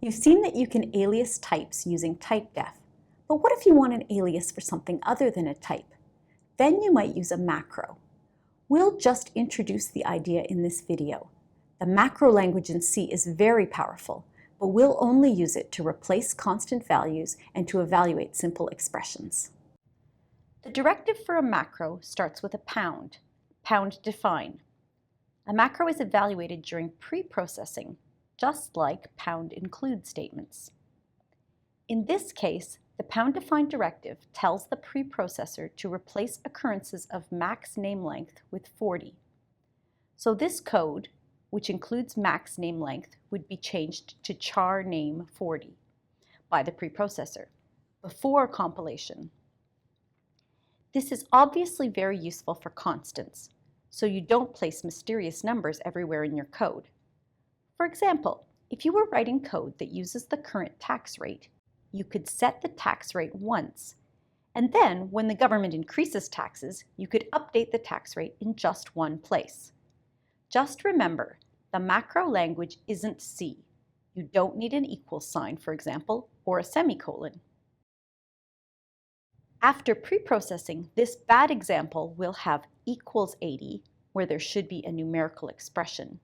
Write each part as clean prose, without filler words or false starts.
You've seen that you can alias types using typedef, but what if you want an alias for something other than a type? Then you might use a macro. We'll just introduce the idea in this video. The macro language in C is very powerful, but we'll only use it to replace constant values and to evaluate simple expressions. The directive for a macro starts with a pound define. A macro is evaluated during pre-processing, just like pound include statements. In this case, the pound define directive tells the preprocessor to replace occurrences of max name length with 40. So this code, which includes max name length, would be changed to char name 40 by the preprocessor before compilation. This is obviously very useful for constants, so you don't place mysterious numbers everywhere in your code. For example, if you were writing code that uses the current tax rate, you could set the tax rate once, and then when the government increases taxes, you could update the tax rate in just one place. Just remember, the macro language isn't C. You don't need an equal sign, for example, or a semicolon. After preprocessing, this bad example will have equals 80, where there should be a numerical expression.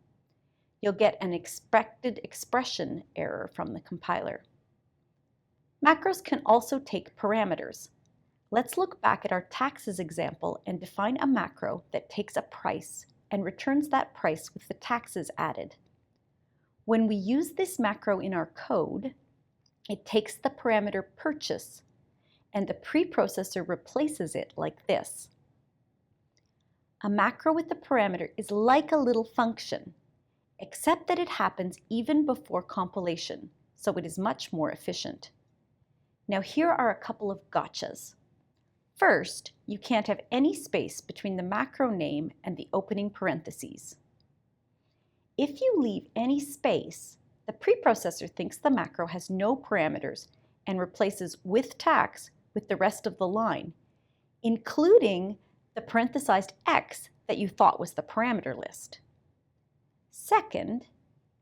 You'll get an expected expression error from the compiler. Macros can also take parameters. Let's look back at our taxes example and define a macro that takes a price and returns that price with the taxes added. When we use this macro in our code, it takes the parameter purchase and the preprocessor replaces it like this. A macro with the parameter is like a little function, except that it happens even before compilation, so it is much more efficient. Now here are a couple of gotchas. First, you can't have any space between the macro name and the opening parentheses. If you leave any space, the preprocessor thinks the macro has no parameters and replaces with tax with the rest of the line, including the parenthesized X that you thought was the parameter list. Second,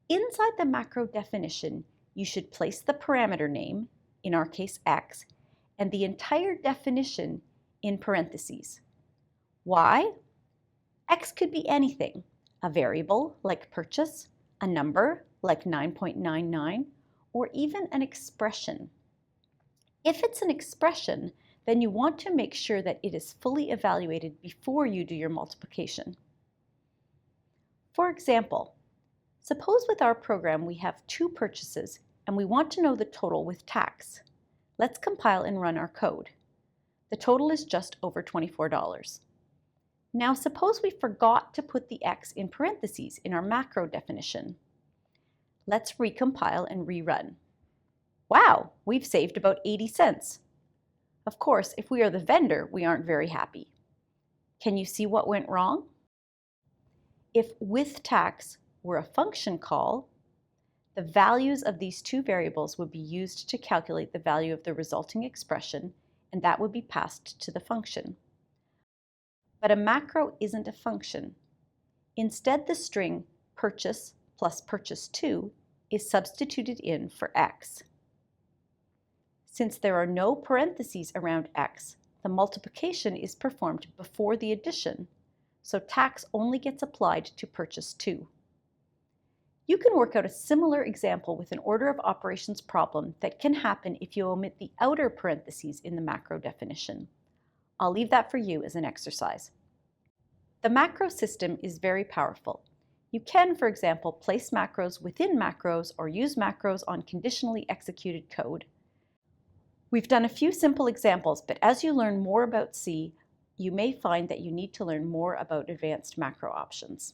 inside the macro definition, you should place the parameter name, in our case X, and the entire definition in parentheses. Why? X could be anything, a variable like purchase, a number like 9.99, or even an expression. If it's an expression, then you want to make sure that it is fully evaluated before you do your multiplication. For example, suppose with our program we have 2 purchases and we want to know the total with tax. Let's compile and run our code. The total is just over $24. Now suppose we forgot to put the X in parentheses in our macro definition. Let's recompile and rerun. Wow, we've saved about 80 cents. Of course, if we are the vendor, we aren't very happy. Can you see what went wrong? If with tax were a function call, the values of these 2 variables would be used to calculate the value of the resulting expression, and that would be passed to the function. But a macro isn't a function. Instead, the string purchase plus purchase2 is substituted in for X. Since there are no parentheses around X, the multiplication is performed before the addition, so tax only gets applied to purchase2. You can work out a similar example with an order of operations problem that can happen if you omit the outer parentheses in the macro definition. I'll leave that for you as an exercise. The macro system is very powerful. You can, for example, place macros within macros or use macros on conditionally executed code. We've done a few simple examples, but as you learn more about C, you may find that you need to learn more about advanced macro options.